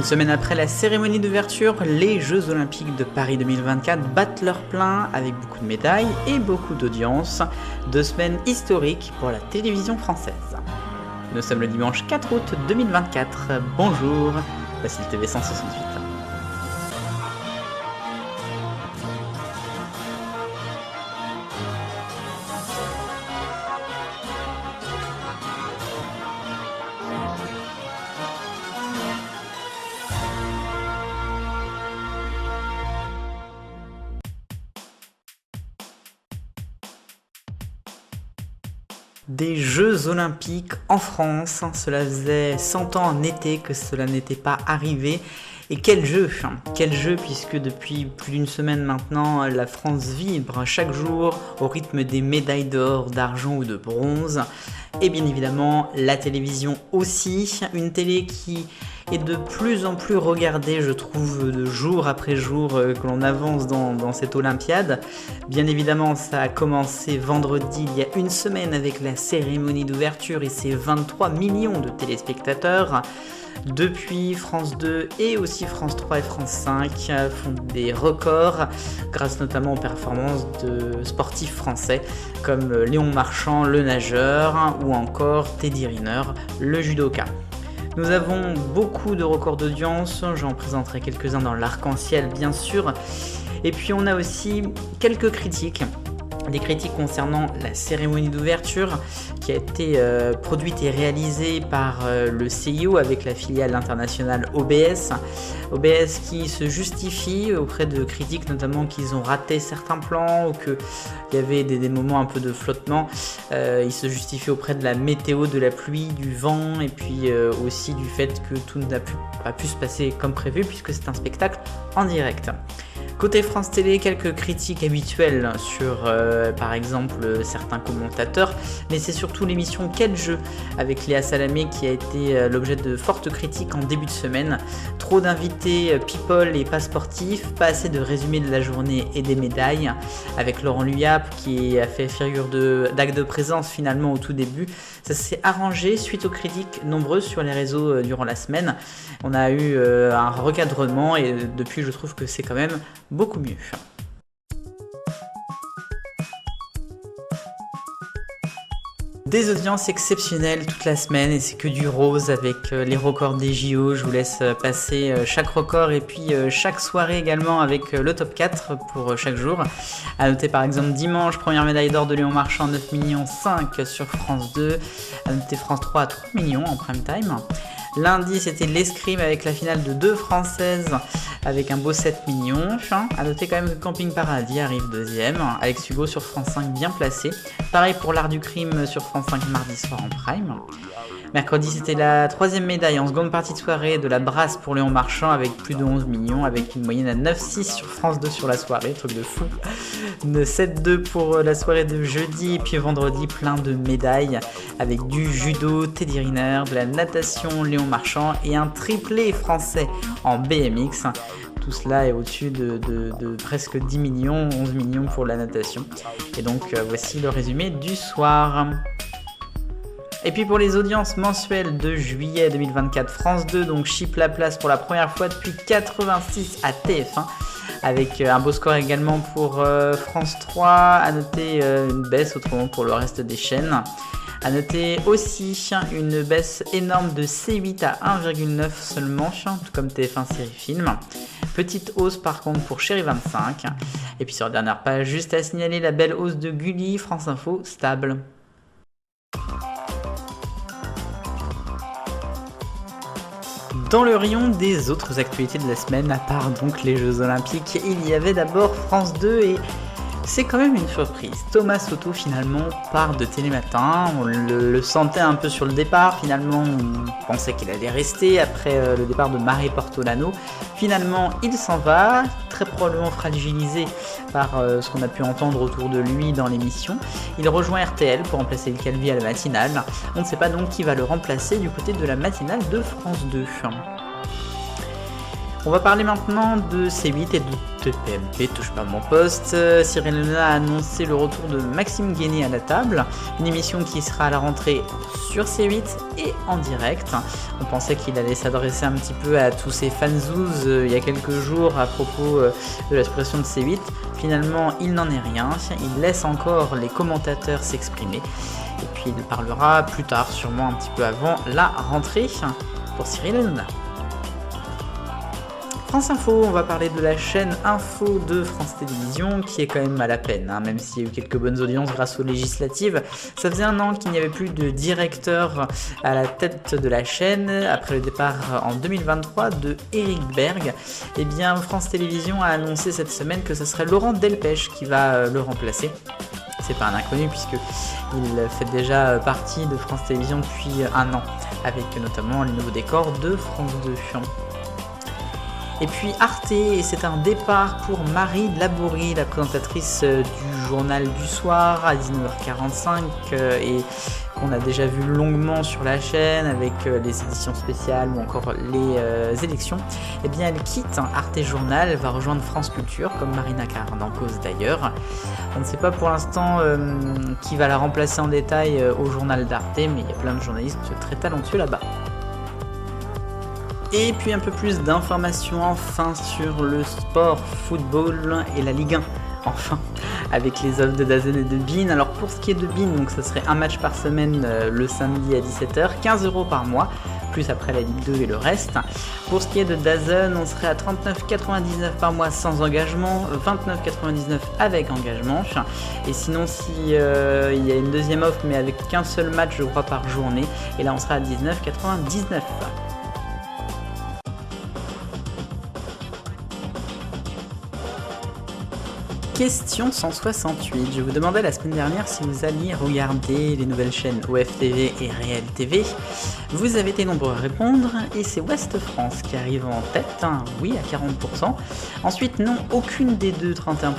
Une semaine après la cérémonie d'ouverture, les Jeux Olympiques de Paris 2024 battent leur plein avec beaucoup de médailles et beaucoup d'audience. 2 semaines historiques pour la télévision française. Nous sommes le dimanche 4 août 2024. Bonjour, voici le TV 168. Des Jeux Olympiques en France, cela faisait 100 ans en été que cela n'était pas arrivé. Et quel jeu puisque depuis plus d'une semaine maintenant, la France vibre chaque jour au rythme des médailles d'or, d'argent ou de bronze. Et bien évidemment, la télévision aussi, une télé qui est de plus en plus regardée, je trouve, de jour après jour que l'on avance dans cette Olympiade. Bien évidemment, ça a commencé vendredi, il y a une semaine, avec la cérémonie d'ouverture et ses 23 millions de téléspectateurs. Depuis, France 2 et aussi France 3 et France 5 font des records grâce notamment aux performances de sportifs français comme Léon Marchand, le nageur, ou encore Teddy Riner, le judoka. Nous avons beaucoup de records d'audience, j'en présenterai quelques-uns dans l'arc-en-ciel bien sûr. Et puis on a aussi quelques critiques. Des critiques concernant la cérémonie d'ouverture qui a été produite et réalisée par le CIO avec la filiale internationale OBS. OBS qui se justifie auprès de critiques notamment qu'ils ont raté certains plans ou qu'il y avait des moments un peu de flottement. Il se justifie auprès de la météo, de la pluie, du vent et puis aussi du fait que tout n'a pas pu se passer comme prévu puisque c'est un spectacle en direct. Côté France Télé, quelques critiques habituelles sur par exemple certains commentateurs, mais c'est surtout l'émission Quel jeu avec Léa Salamé qui a été l'objet de fortes critiques en début de semaine. Trop d'invités people et pas sportifs, pas assez de résumé de la journée et des médailles, avec Laurent Luyap qui a fait figure d'acte de présence finalement au tout début. Ça s'est arrangé suite aux critiques nombreuses sur les réseaux durant la semaine. On a eu un recadrement et depuis je trouve que c'est quand même beaucoup mieux. Des audiences exceptionnelles toute la semaine et c'est que du rose avec les records des JO. Je vous laisse passer chaque record et puis chaque soirée également avec le top 4 pour chaque jour. À noter par exemple dimanche, première médaille d'or de Léon Marchand, 9 millions 5 sur France 2. À noter France 3 à 3 millions en prime time. Lundi, c'était l'escrime avec la finale de 2 françaises avec un beau 7 millions. A noter quand même que Camping Paradis arrive deuxième. Alex Hugo sur France 5 bien placé. Pareil pour l'art du crime sur France 5 mardi soir en prime. Mercredi, c'était la 3e médaille en seconde partie de soirée de la brasse pour Léon Marchand avec plus de 11 millions, avec une moyenne à 9,6 sur France 2 sur la soirée, truc de fou. 7,2 pour la soirée de jeudi, et puis vendredi, plein de médailles avec du judo, Teddy Riner, de la natation, Léon Marchand et un triplé français en BMX. Tout cela est au-dessus de presque 10 millions, 11 millions pour la natation. Et donc voici le résumé du soir. Et puis pour les audiences mensuelles de juillet 2024, France 2 donc chipe la place pour la première fois depuis 86 à TF1 avec un beau score également pour France 3, à noter une baisse autrement pour le reste des chaînes. A noter aussi une baisse énorme de C8 à 1,9 seulement, tout comme TF1 Série Film. Petite hausse par contre pour Chérie 25. Et puis sur la dernière page, juste à signaler la belle hausse de Gulli, France Info, stable. Dans le rayon des autres actualités de la semaine, à part donc les Jeux Olympiques, il y avait d'abord France 2 et c'est quand même une surprise. Thomas Soto finalement part de Télématin, on le sentait un peu sur le départ, finalement on pensait qu'il allait rester après le départ de Marie Portolano. Finalement il s'en va, très probablement fragilisé par ce qu'on a pu entendre autour de lui dans l'émission. Il rejoint RTL pour remplacer le Calvi à la matinale. On ne sait pas donc qui va le remplacer du côté de la matinale de France 2. On va parler maintenant de C8 et de TPMP, touche pas à mon poste. Cyril Hanouna a annoncé le retour de Maxime Guéné à la table, une émission qui sera à la rentrée sur C8 et en direct. On pensait qu'il allait s'adresser un petit peu à tous ces fanzouz il y a quelques jours à propos de la suppression de C8. Finalement, il n'en est rien, il laisse encore les commentateurs s'exprimer. Et puis il parlera plus tard, sûrement un petit peu avant la rentrée, pour Cyril Hanouna. France Info, on va parler de la chaîne Info de France Télévisions qui est quand même à la peine, même s'il y a eu quelques bonnes audiences grâce aux législatives. Ça faisait un an qu'il n'y avait plus de directeur à la tête de la chaîne après le départ en 2023 de Éric Berg. Et bien France Télévisions a annoncé cette semaine que ce serait Laurent Delpech qui va le remplacer. C'est pas un inconnu puisqu'il fait déjà partie de France Télévisions depuis un an avec notamment les nouveaux décors de France 2. Et puis Arte, et c'est un départ pour Marie Laborie, la présentatrice du journal du soir à 19h45 et qu'on a déjà vu longuement sur la chaîne avec les éditions spéciales ou encore les élections. Et bien elle quitte Arte Journal, elle va rejoindre France Culture comme Marina Cardan-Cause d'ailleurs. On ne sait pas pour l'instant qui va la remplacer en détail au journal d'Arte, mais il y a plein de journalistes très talentueux là-bas. Et puis un peu plus d'informations enfin sur le sport, football et la Ligue 1, enfin, avec les offres de DAZN et de beIN. Alors pour ce qui est de beIN, donc ça serait un match par semaine le samedi à 17h, 15 € par mois, plus après la Ligue 2 et le reste. Pour ce qui est de DAZN, on serait à 39,99 par mois sans engagement, 29,99 avec engagement. Et sinon, si il y a une deuxième offre, mais avec qu'un seul match, je crois, par journée, et là on sera à 19,99. Question 168. Je vous demandais la semaine dernière si vous alliez regarder les nouvelles chaînes OFTV et Réel TV. Vous avez été nombreux à répondre et c'est Ouest France qui arrive en tête, oui à 40%. Ensuite non, aucune des deux 31%,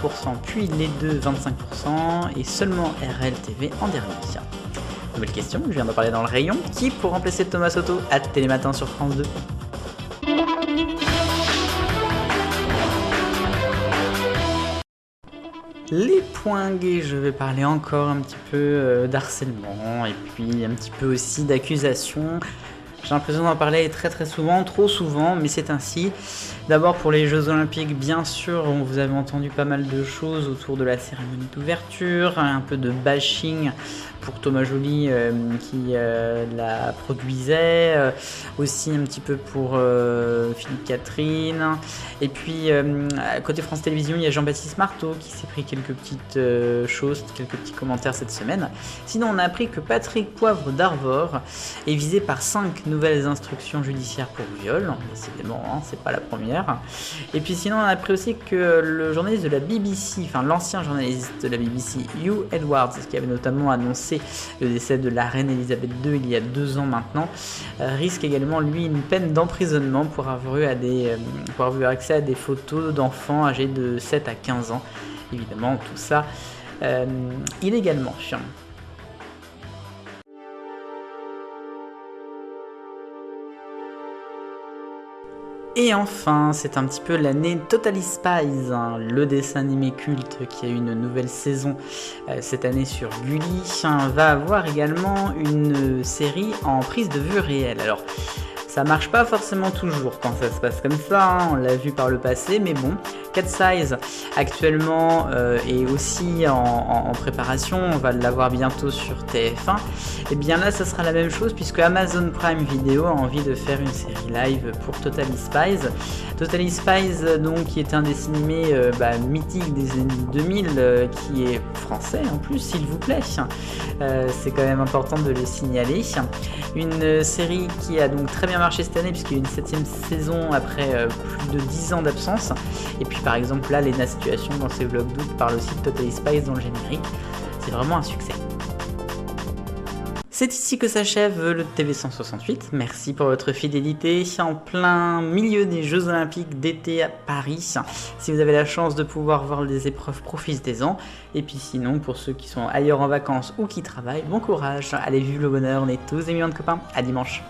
puis les deux 25% et seulement RL TV en dernier. Nouvelle question, je viens d'en parler dans le rayon. Qui pour remplacer Thomas Soto à Télématin sur France 2? Les points gays, je vais parler encore un petit peu d'harcèlement et puis un petit peu aussi d'accusations. J'ai l'impression d'en parler très souvent, trop souvent, mais c'est ainsi. D'abord pour les Jeux Olympiques, bien sûr, vous avez entendu pas mal de choses autour de la cérémonie d'ouverture, un peu de bashing pour Thomas Joly qui la produisait, aussi un petit peu pour Philippe Catherine. Et puis côté France Télévisions, il y a Jean-Baptiste Marteau qui s'est pris quelques petites choses, quelques petits commentaires cette semaine. Sinon, on a appris que Patrick Poivre d'Arvor est visé par 5 nouvelles instructions judiciaires pour viol. Décidément, c'est pas la première. Et puis sinon, on a appris aussi que le journaliste de la BBC, enfin l'ancien journaliste de la BBC, Hugh Edwards, qui avait notamment annoncé le décès de la reine Elisabeth II il y a 2 ans maintenant, risque également lui une peine d'emprisonnement pour avoir eu accès à des photos d'enfants âgés de 7 à 15 ans. Évidemment, tout ça illégalement. Et enfin, c'est un petit peu l'année Totally Spies, le dessin animé culte qui a eu une nouvelle saison cette année sur Gulli, va avoir également une série en prise de vue réelle. Alors, ça marche pas forcément toujours quand ça se passe comme ça, on l'a vu par le passé, mais bon, Cat Size actuellement est aussi en préparation, on va l'avoir bientôt sur TF1. Et bien là, ça sera la même chose puisque Amazon Prime Video a envie de faire une série live pour Totally Spies. Totally Spies, donc, qui est un dessin animé mythique des années 2000, qui est français en plus, s'il vous plaît. C'est quand même important de le signaler. Une série qui a donc très bien marché cette année puisqu'il y a eu une 7e saison après plus de 10 ans d'absence. Et puis par exemple là, Lena Situation dans ses vlogs d'août parle aussi de Totally Spies dans le générique. C'est vraiment un succès. C'est ici que s'achève le TV 168. Merci pour votre fidélité en plein milieu des Jeux Olympiques d'été à Paris. Si vous avez la chance de pouvoir voir les épreuves, profitez-en. Et puis sinon, pour ceux qui sont ailleurs en vacances ou qui travaillent, bon courage. Allez, vive le bonheur, on est tous des millions de copains. À dimanche.